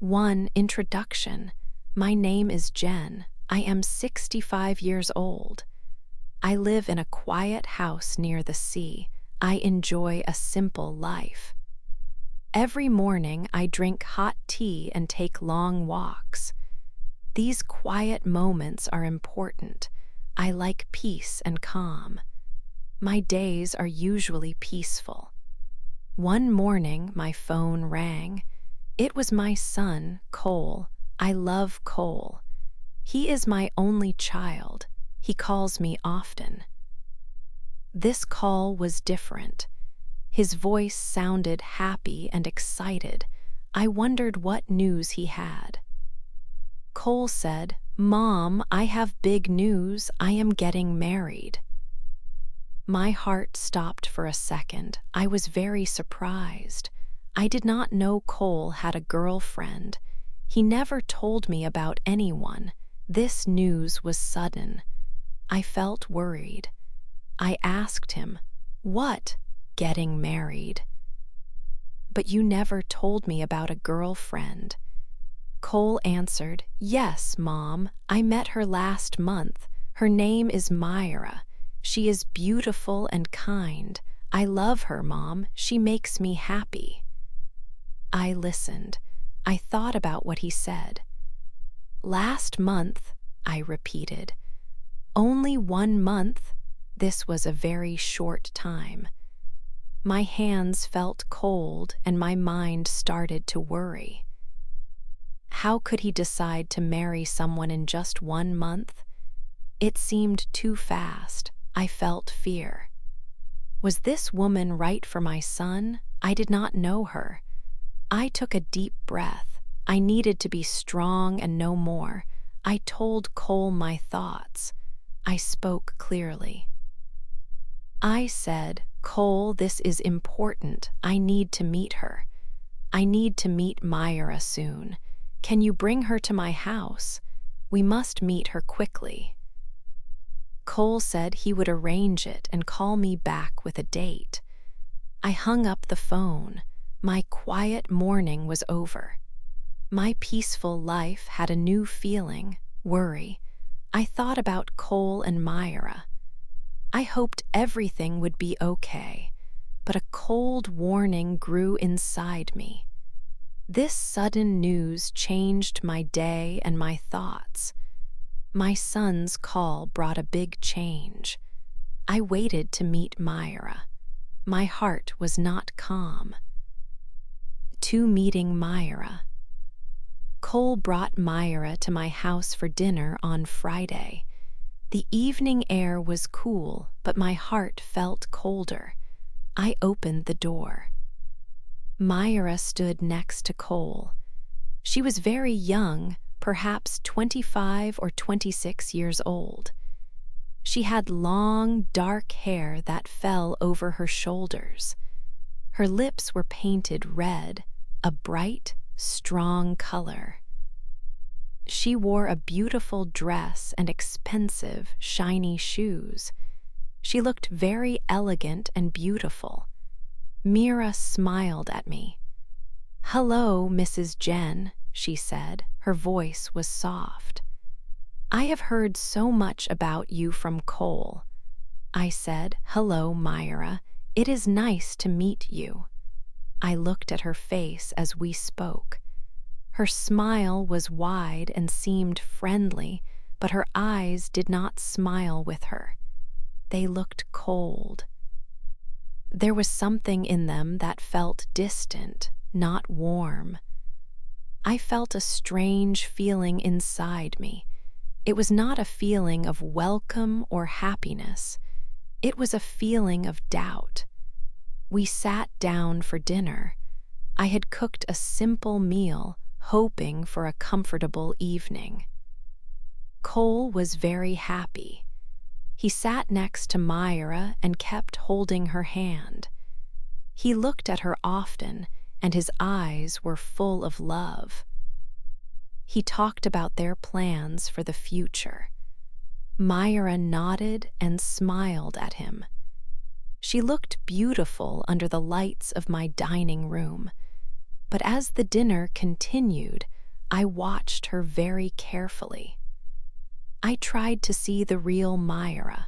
1. Introduction. My name is Jen. I am 65 years old. I live in a quiet house near the sea. I enjoy a simple life. Every morning I drink hot tea and take long walks. These quiet moments are important. I like peace and calm. My days are usually peaceful. One morning my phone rang. It was my son, Cole. I love Cole. He is my only child. He calls me often. This call was different. His voice sounded happy and excited. I wondered what news he had. Cole said, "Mom, I have big news. I am getting married." My heart stopped for a second. I was very surprised. I did not know Cole had a girlfriend. He never told me about anyone. This news was sudden. I felt worried. I asked him, "What? Getting married?" "But you never told me about a girlfriend." Cole answered, "Yes, Mom. I met her last month. Her name is Myra. She is beautiful and kind. I love her, Mom. She makes me happy." I listened. I thought about what he said. "Last month," I repeated. "Only 1 month?" This was a very short time. My hands felt cold and my mind started to worry. How could he decide to marry someone in just 1 month? It seemed too fast. I felt fear. Was this woman right for my son? I did not know her. I took a deep breath. I needed to be strong and know more. I told Cole my thoughts. I spoke clearly. I said, "Cole, this is important. I need to meet her. I need to meet Myra soon. Can you bring her to my house? We must meet her quickly." Cole said he would arrange it and call me back with a date. I hung up the phone. My quiet morning was over. My peaceful life had a new feeling, worry. I thought about Cole and Myra. I hoped everything would be okay, but a cold warning grew inside me. This sudden news changed my day and my thoughts. My son's call brought a big change. I waited to meet Myra. My heart was not calm. To meeting Myra. Cole brought Myra to my house for dinner on Friday. The evening air was cool, but my heart felt colder. I opened the door. Myra stood next to Cole. She was very young, perhaps 25 or 26 years old. She had long, dark hair that fell over her shoulders. Her lips were painted red, a bright, strong color. She wore a beautiful dress and expensive, shiny shoes. She looked very elegant and beautiful. Mira smiled at me. "Hello, Mrs. Jen," she said. Her voice was soft. "I have heard so much about you from Cole." I said, "Hello, Myra. It is nice to meet you." I looked at her face as we spoke. Her smile was wide and seemed friendly, but her eyes did not smile with her. They looked cold. There was something in them that felt distant, not warm. I felt a strange feeling inside me. It was not a feeling of welcome or happiness. It was a feeling of doubt. We sat down for dinner. I had cooked a simple meal, hoping for a comfortable evening. Cole was very happy. He sat next to Myra and kept holding her hand. He looked at her often, and his eyes were full of love. He talked about their plans for the future. Myra nodded and smiled at him. She looked beautiful under the lights of my dining room. But as the dinner continued, I watched her very carefully. I tried to see the real Myra.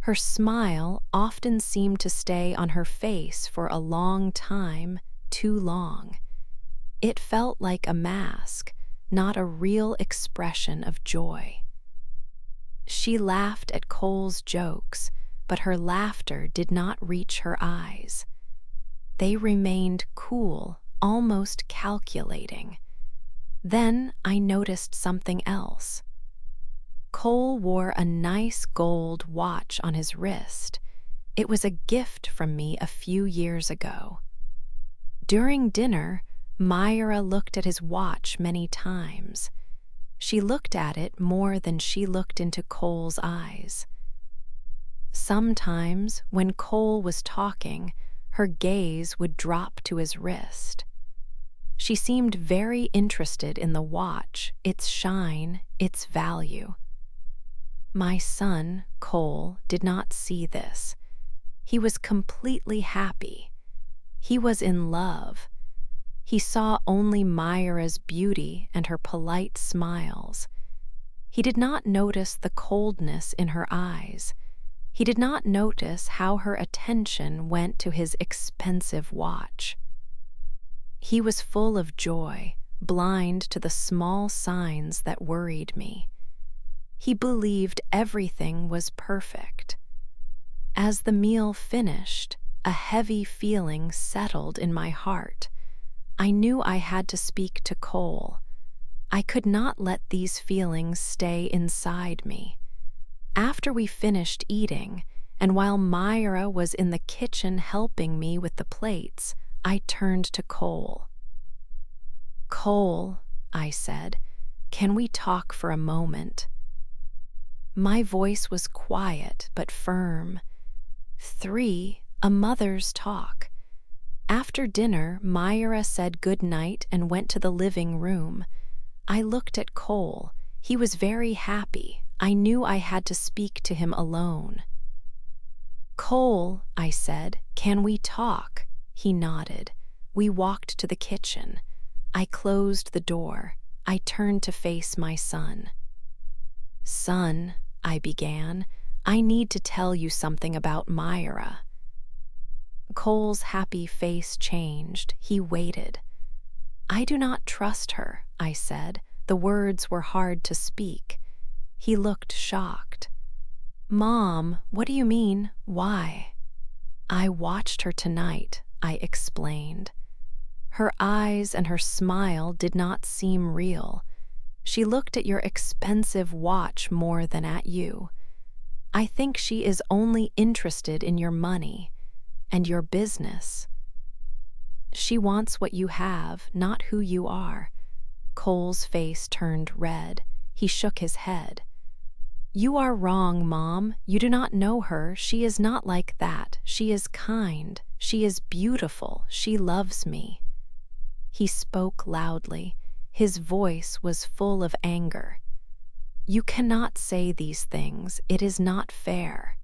Her smile often seemed to stay on her face for a long time, too long. It felt like a mask, not a real expression of joy. She laughed at Cole's jokes, but her laughter did not reach her eyes. They remained cool, almost calculating. Then I noticed something else. Cole wore a nice gold watch on his wrist. It was a gift from me a few years ago. During dinner, Myra looked at his watch many times. She looked at it more than she looked into Cole's eyes. Sometimes, when Cole was talking, her gaze would drop to his wrist. She seemed very interested in the watch, its shine, its value. My son, Cole, did not see this. He was completely happy. He was in love. He saw only Myra's beauty and her polite smiles. He did not notice the coldness in her eyes. He did not notice how her attention went to his expensive watch. He was full of joy, blind to the small signs that worried me. He believed everything was perfect. As the meal finished, a heavy feeling settled in my heart. I knew I had to speak to Cole. I could not let these feelings stay inside me. After we finished eating, and while Myra was in the kitchen helping me with the plates, I turned to Cole. "Cole," I said, "can we talk for a moment?" My voice was quiet but firm. A mother's talk. After dinner, Myra said good night and went to the living room. I looked at Cole. He was very happy. I knew I had to speak to him alone. "Cole," I said, "can we talk?" He nodded. We walked to the kitchen. I closed the door. I turned to face my son. "Son," I began, "I need to tell you something about Myra." Cole's happy face changed. He waited. "I do not trust her," I said. The words were hard to speak. He looked shocked. "Mom, what do you mean? Why?" "I watched her tonight," I explained. Her eyes and her smile did not seem real. She looked at your expensive watch more than at you. I think she is only interested in your money and your business. She wants what you have, not who you are." Cole's face turned red. He shook his head. "You are wrong, Mom. You do not know her. She is not like that. She is kind. She is beautiful. She loves me." He spoke loudly. His voice was full of anger. "You cannot say these things. It is not fair."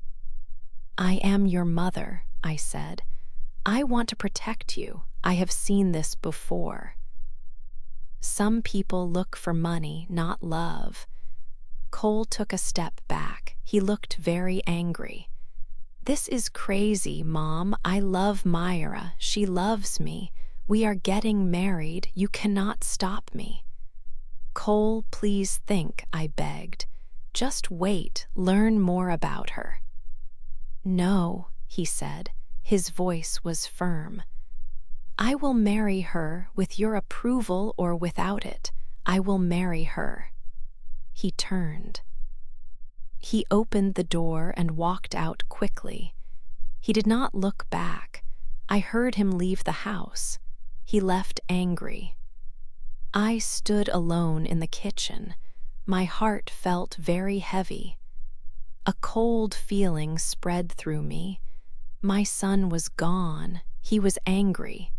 "I am your mother," I said. "I want to protect you. I have seen this before." Some people look for money, not love. Cole took a step back. He looked very angry. "This is crazy, Mom. I love Myra. She loves me. We are getting married. You cannot stop me." "Cole, please think," I begged. "Just wait, learn more about her." "No," he said. His voice was firm. "I will marry her with your approval or without it. I will marry her." He turned. He opened the door and walked out quickly. He did not look back. I heard him leave the house. He left angry. I stood alone in the kitchen. My heart felt very heavy. A cold feeling spread through me. My son was gone. He was angry.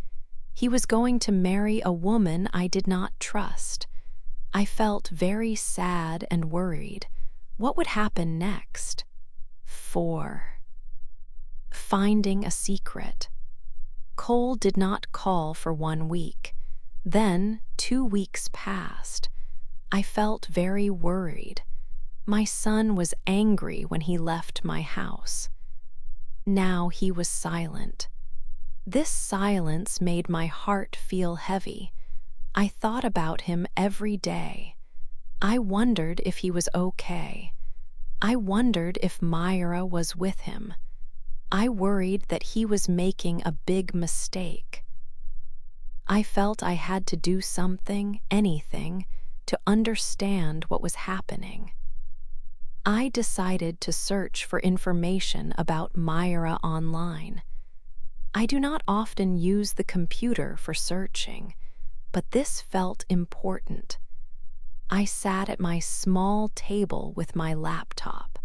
He was going to marry a woman I did not trust. I felt very sad and worried. What would happen next? 4. Finding a secret. Cole did not call for 1 week. Then 2 weeks passed. I felt very worried. My son was angry when he left my house. Now he was silent. This silence made my heart feel heavy. I thought about him every day. I wondered if he was okay. I wondered if Myra was with him. I worried that he was making a big mistake. I felt I had to do something, anything, to understand what was happening. I decided to search for information about Myra online. I do not often use the computer for searching, but this felt important. I sat at my small table with my laptop.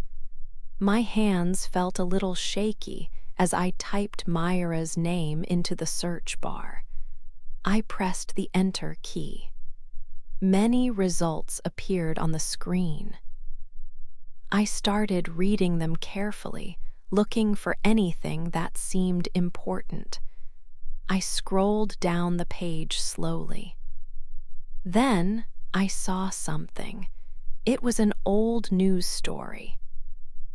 My hands felt a little shaky as I typed Myra's name into the search bar. I pressed the Enter key. Many results appeared on the screen. I started reading them carefully, looking for anything that seemed important. I scrolled down the page slowly. Then I saw something. It was an old news story.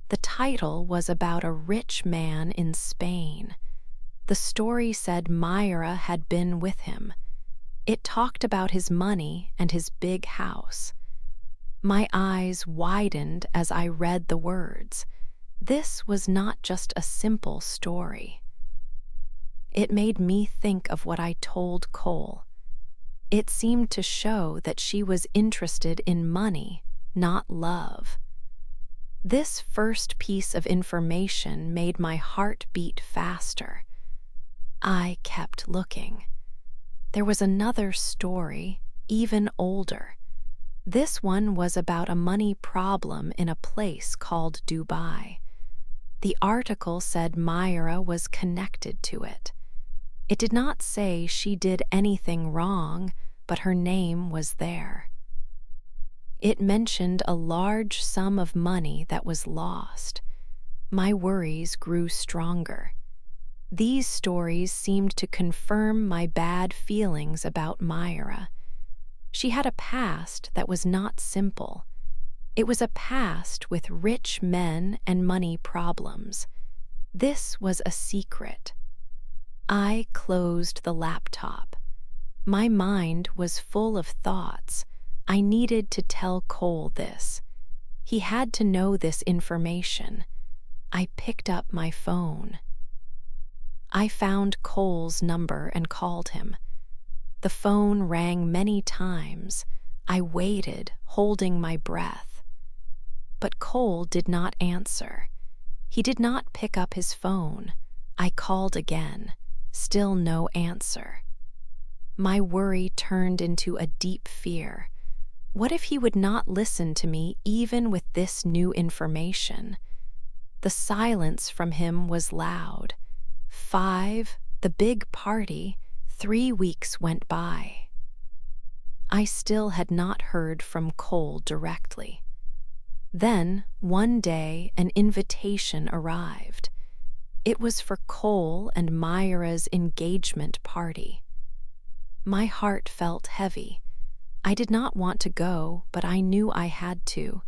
The title was about a rich man in Spain. The story said Myra had been with him. It talked about his money and his big house. My eyes widened as I read the words. This was not just a simple story. It made me think of what I told Cole. It seemed to show that she was interested in money, not love. This first piece of information made my heart beat faster. I kept looking. There was another story, even older. This one was about a money problem in a place called Dubai. The article said Myra was connected to it. It did not say she did anything wrong, but her name was there. It mentioned a large sum of money that was lost. My worries grew stronger. These stories seemed to confirm my bad feelings about Myra. She had a past that was not simple. It was a past with rich men and money problems. This was a secret. I closed the laptop. My mind was full of thoughts. I needed to tell Cole this. He had to know this information. I picked up my phone. I found Cole's number and called him. The phone rang many times. I waited, holding my breath. But Cole did not answer. He did not pick up his phone. I called again. Still no answer. My worry turned into a deep fear. What if he would not listen to me even with this new information? The silence from him was loud. 5, the big party, 3 weeks went by. I still had not heard from Cole directly. Then, one day, an invitation arrived. It was for Cole and Myra's engagement party. My heart felt heavy. I did not want to go, but I knew I had to.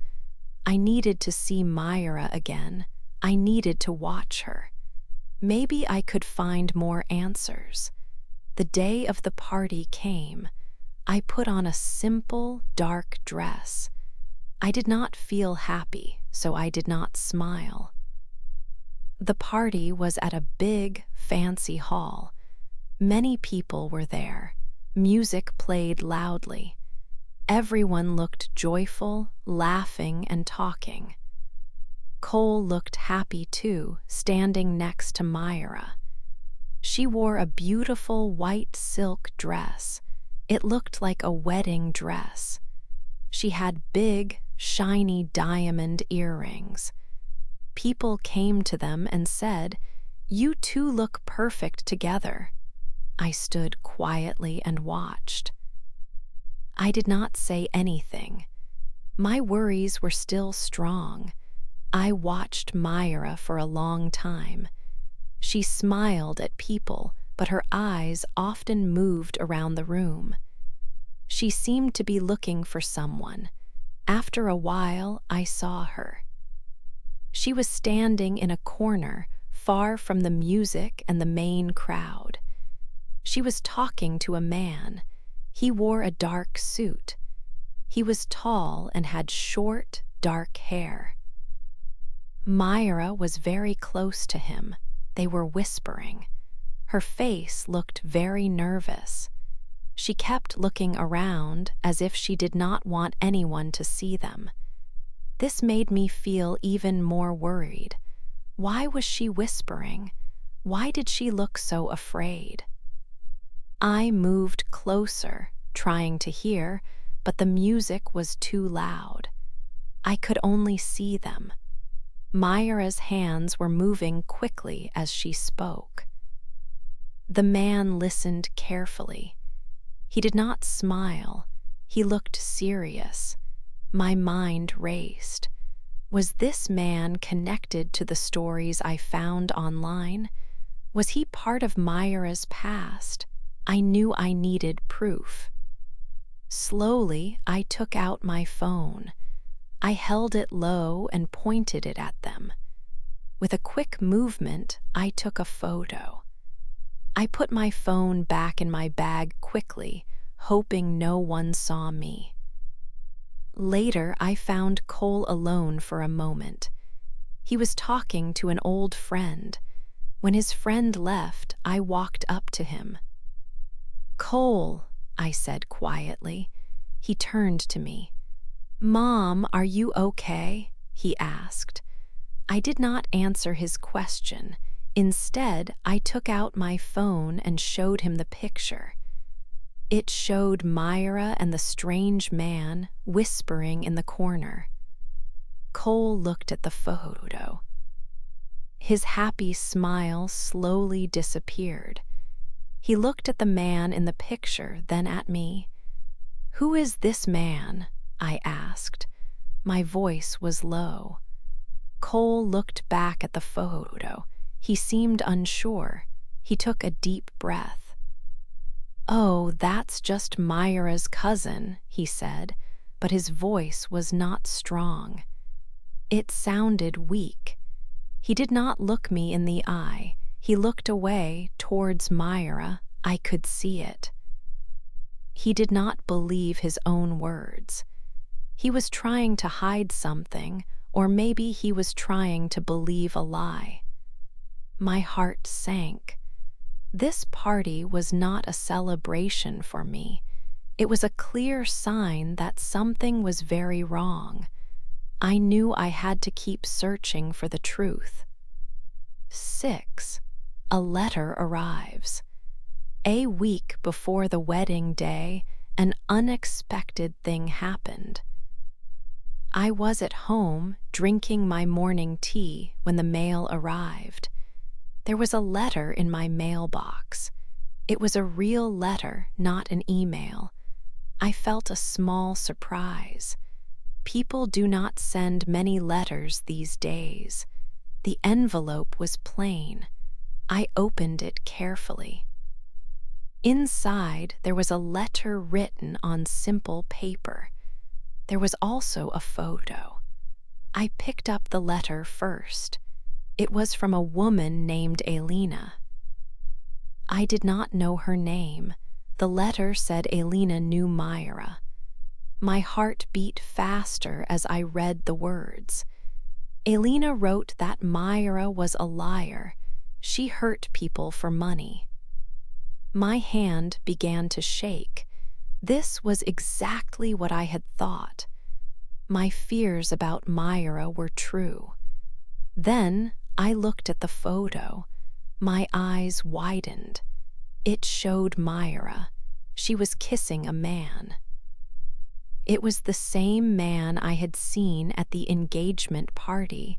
I needed to see Myra again. I needed to watch her. Maybe I could find more answers. The day of the party came. I put on a simple, dark dress. I did not feel happy, so I did not smile. The party was at a big, fancy hall. Many people were there. Music played loudly. Everyone looked joyful, laughing and talking. Cole looked happy too, standing next to Myra. She wore a beautiful white silk dress. It looked like a wedding dress. She had big, shiny diamond earrings. People came to them and said, "You two look perfect together." I stood quietly and watched. I did not say anything. My worries were still strong. I watched Myra for a long time. She smiled at people, but her eyes often moved around the room. She seemed to be looking for someone. After a while, I saw her. She was standing in a corner, far from the music and the main crowd. She was talking to a man. He wore a dark suit. He was tall and had short, dark hair. Myra was very close to him. They were whispering. Her face looked very nervous. She kept looking around as if she did not want anyone to see them. This made me feel even more worried. Why was she whispering? Why did she look so afraid? I moved closer, trying to hear, but the music was too loud. I could only see them. Myra's hands were moving quickly as she spoke. The man listened carefully. He did not smile. He looked serious. My mind raced. Was this man connected to the stories I found online? Was he part of Myra's past? I knew I needed proof. Slowly, I took out my phone. I held it low and pointed it at them. With a quick movement, I took a photo. I put my phone back in my bag quickly, hoping no one saw me. Later, I found Cole alone for a moment. He was talking to an old friend. When his friend left, I walked up to him. "Cole," I said quietly. He turned to me. "Mom, are you okay?" he asked. I did not answer his question. Instead, I took out my phone and showed him the picture. It showed Myra and the strange man whispering in the corner. Cole looked at the photo. His happy smile slowly disappeared. He looked at the man in the picture, then at me. "Who is this man?" I asked. My voice was low. Cole looked back at the photo. He seemed unsure. He took a deep breath. "Oh, that's just Myra's cousin," he said, but his voice was not strong. It sounded weak. He did not look me in the eye. He looked away towards Myra. I could see it. He did not believe his own words. He was trying to hide something, or maybe he was trying to believe a lie. My heart sank. This party was not a celebration for me. It was a clear sign that something was very wrong. I knew I had to keep searching for the truth. 6. A letter arrives. A week before the wedding day, an unexpected thing happened. I was at home drinking my morning tea when the mail arrived. There was a letter in my mailbox. It was a real letter, not an email. I felt a small surprise. People do not send many letters these days. The envelope was plain. I opened it carefully. Inside, there was a letter written on simple paper. There was also a photo. I picked up the letter first. It was from a woman named Elena. I did not know her name. The letter said Elena knew Myra. My heart beat faster as I read the words. Elena wrote that Myra was a liar. She hurt people for money. My hand began to shake. This was exactly what I had thought. My fears about Myra were true. Then I looked at the photo. My eyes widened. It showed Myra. She was kissing a man. It was the same man I had seen at the engagement party,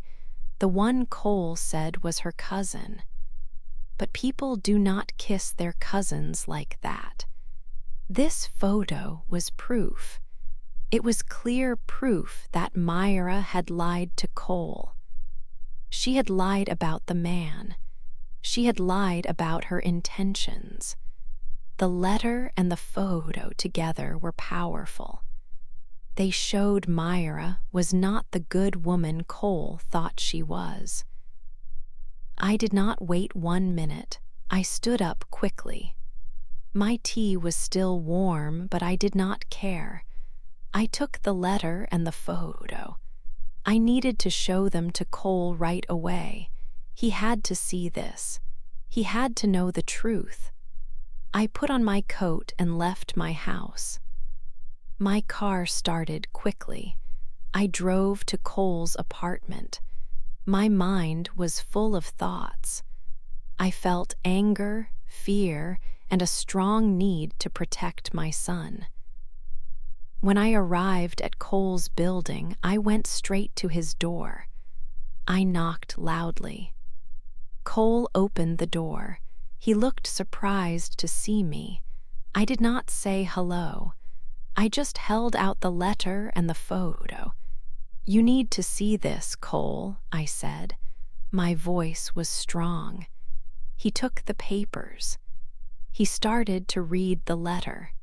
the one Cole said was her cousin. But people do not kiss their cousins like that. This photo was proof. It was clear proof that Myra had lied to Cole. She had lied about the man. She had lied about her intentions. The letter and the photo together were powerful. They showed Myra was not the good woman Cole thought she was. I did not wait 1 minute. I stood up quickly. My tea was still warm, but I did not care. I took the letter and the photo. I needed to show them to Cole right away. He had to see this. He had to know the truth. I put on my coat and left my house. My car started quickly. I drove to Cole's apartment. My mind was full of thoughts. I felt anger, fear, and a strong need to protect my son. When I arrived at Cole's building, I went straight to his door. I knocked loudly. Cole opened the door. He looked surprised to see me. I did not say hello. I just held out the letter and the photo. "You need to see this, Cole," I said. My voice was strong. He took the papers. He started to read the letter.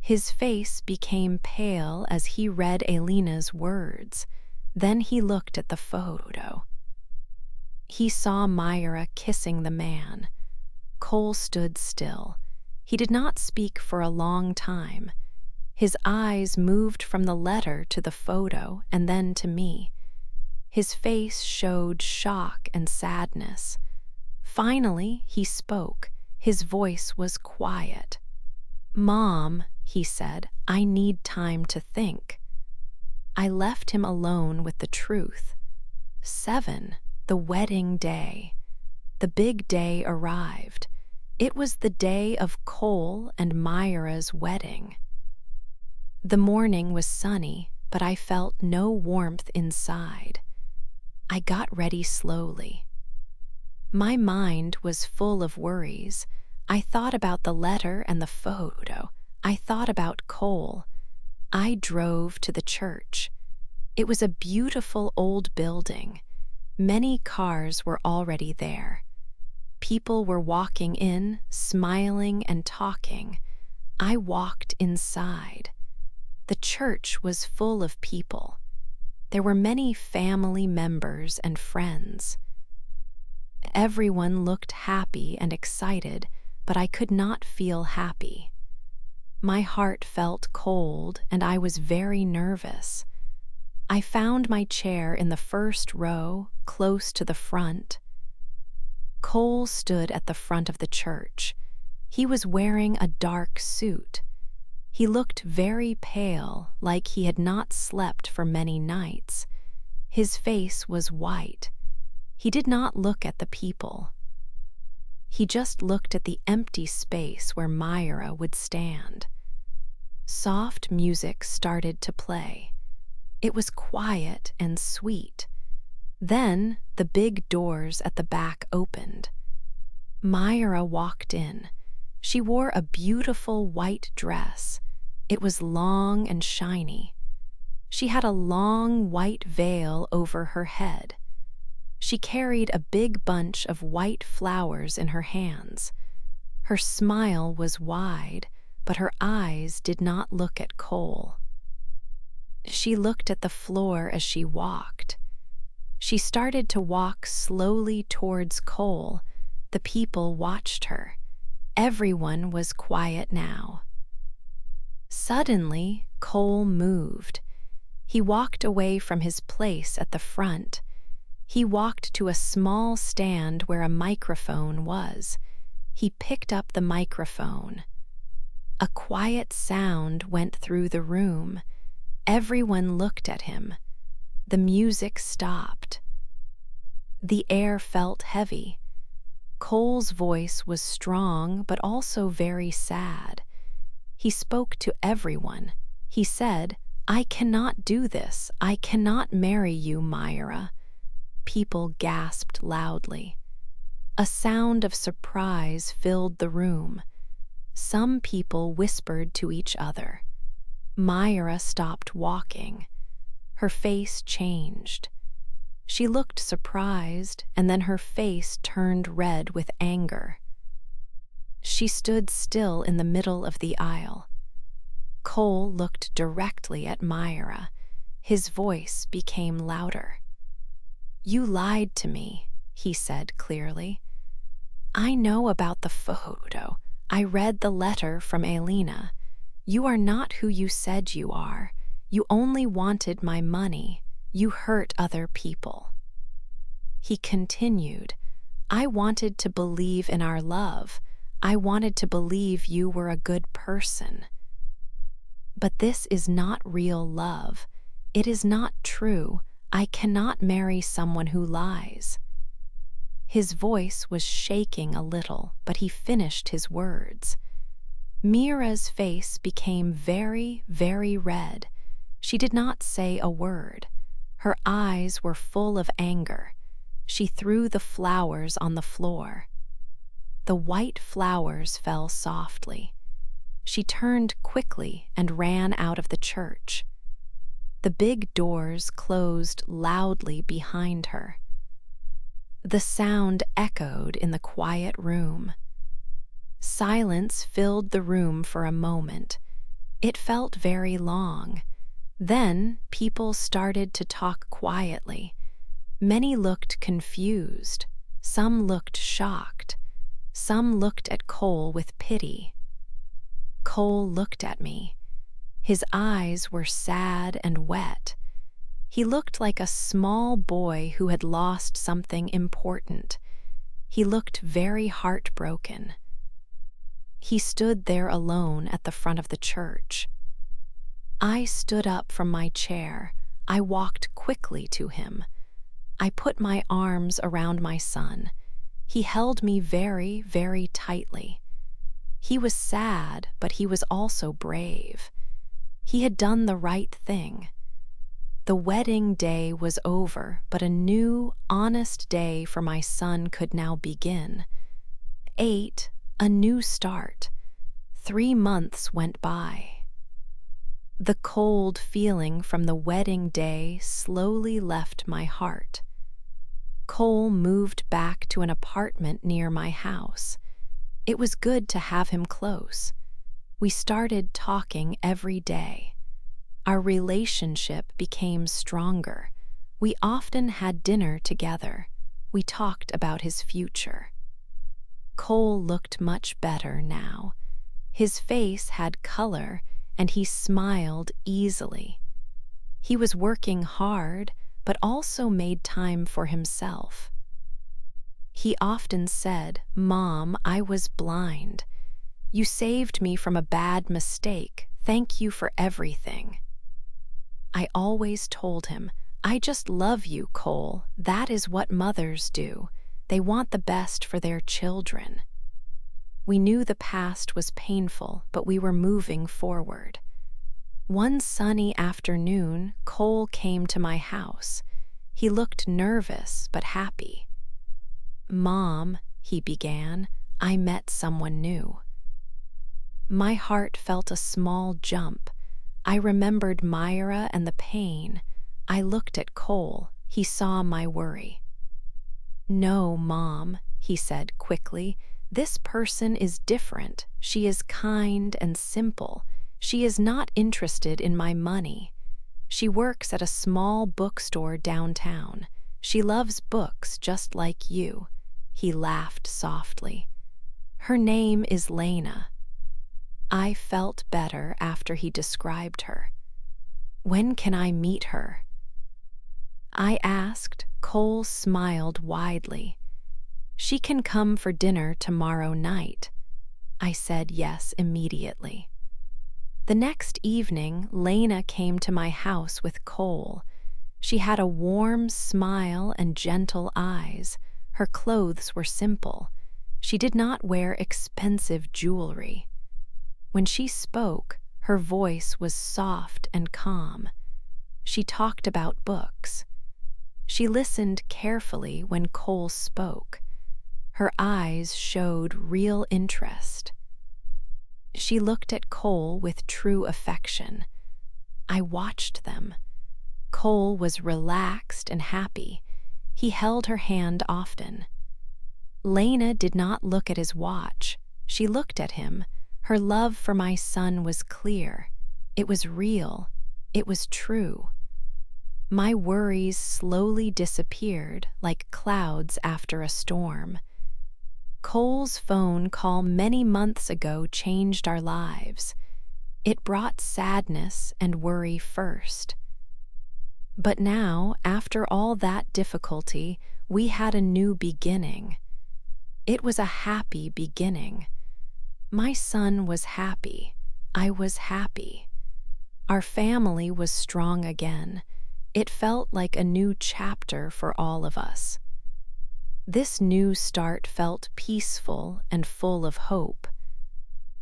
His face became pale as he read Elena's words. Then he looked at the photo. He saw Myra kissing the man. Cole stood still. He did not speak for a long time. His eyes moved from the letter to the photo and then to me. His face showed shock and sadness. Finally, he spoke. His voice was quiet. "Mom," he said, "I need time to think." I left him alone with the truth. 7, the wedding day. The big day arrived. It was the day of Cole and Myra's wedding. The morning was sunny, but I felt no warmth inside. I got ready slowly. My mind was full of worries. I thought about the letter and the photo. I thought about Cole. I drove to the church. It was a beautiful old building. Many cars were already there. People were walking in, smiling and talking. I walked inside. The church was full of people. There were many family members and friends. Everyone looked happy and excited, but I could not feel happy. My heart felt cold and I was very nervous. I found my chair in the first row, close to the front. Cole stood at the front of the church. He was wearing a dark suit. He looked very pale, like he had not slept for many nights. His face was white. He did not look at the people. He just looked at the empty space where Myra would stand. Soft music started to play. It was quiet and sweet. Then the big doors at the back opened. Myra walked in. She wore a beautiful white dress. It was long and shiny. She had a long white veil over her head. She carried a big bunch of white flowers in her hands. Her smile was wide, but her eyes did not look at Cole. She looked at the floor as she walked. She started to walk slowly towards Cole. The people watched her. Everyone was quiet now. Suddenly, Cole moved. He walked away from his place at the front. He walked to a small stand where a microphone was. He picked up the microphone. A quiet sound went through the room. Everyone looked at him. The music stopped. The air felt heavy. Cole's voice was strong but also very sad. He spoke to everyone. He said, "I cannot do this. I cannot marry you, Myra." People gasped loudly. A sound of surprise filled the room. Some people whispered to each other. Myra stopped walking. Her face changed. She looked surprised, and then her face turned red with anger. She stood still in the middle of the aisle. Cole looked directly at Myra. His voice became louder. "You lied to me," he said clearly. "I know about the photo. I read the letter from Elena. You are not who you said you are. You only wanted my money. You hurt other people." He continued, "I wanted to believe in our love. I wanted to believe you were a good person. But this is not real love. It is not true. I cannot marry someone who lies." His voice was shaking a little, but he finished his words. Mira's face became very, very red. She did not say a word. Her eyes were full of anger. She threw the flowers on the floor. The white flowers fell softly. She turned quickly and ran out of the church. The big doors closed loudly behind her. The sound echoed in the quiet room. Silence filled the room for a moment. It felt very long. Then people started to talk quietly. Many looked confused. Some looked shocked. Some looked at Cole with pity. Cole looked at me. His eyes were sad and wet. He looked like a small boy who had lost something important. He looked very heartbroken. He stood there alone at the front of the church. I stood up from my chair. I walked quickly to him. I put my arms around my son. He held me very, very tightly. He was sad, but he was also brave. He had done the right thing. The wedding day was over, but a new, honest day for my son could now begin. 8, a new start. 3 months went by. The cold feeling from the wedding day slowly left my heart. Cole moved back to an apartment near my house. It was good to have him close. We started talking every day. Our relationship became stronger. We often had dinner together. We talked about his future. Cole looked much better now. His face had color, and he smiled easily. He was working hard, but also made time for himself. He often said, "Mom, I was blind. You saved me from a bad mistake. Thank you for everything." I always told him, "I just love you, Cole. That is what mothers do. They want the best for their children." We knew the past was painful, but we were moving forward. One sunny afternoon, Cole came to my house. He looked nervous but happy. "Mom," he began, "I met someone new." My heart felt a small jump. I remembered Myra and the pain. I looked at Cole. He saw my worry. "No, Mom," he said quickly. "This person is different. She is kind and simple. She is not interested in my money. She works at a small bookstore downtown. She loves books just like you." He laughed softly. "Her name is Lena." I felt better after he described her. "When can I meet her?" I asked. Cole smiled widely. "She can come for dinner tomorrow night." I said yes immediately. The next evening, Lena came to my house with Cole. She had a warm smile and gentle eyes. Her clothes were simple. She did not wear expensive jewelry. When she spoke, her voice was soft and calm. She talked about books. She listened carefully when Cole spoke. Her eyes showed real interest. She looked at Cole with true affection. I watched them. Cole was relaxed and happy. He held her hand often. Lena did not look at his watch. She looked at him. Her love for my son was clear. It was real. It was true. My worries slowly disappeared like clouds after a storm. Cole's phone call many months ago changed our lives. It brought sadness and worry first. But now, after all that difficulty, we had a new beginning. It was a happy beginning. My son was happy. I was happy. Our family was strong again. It felt like a new chapter for all of us. This new start felt peaceful and full of hope.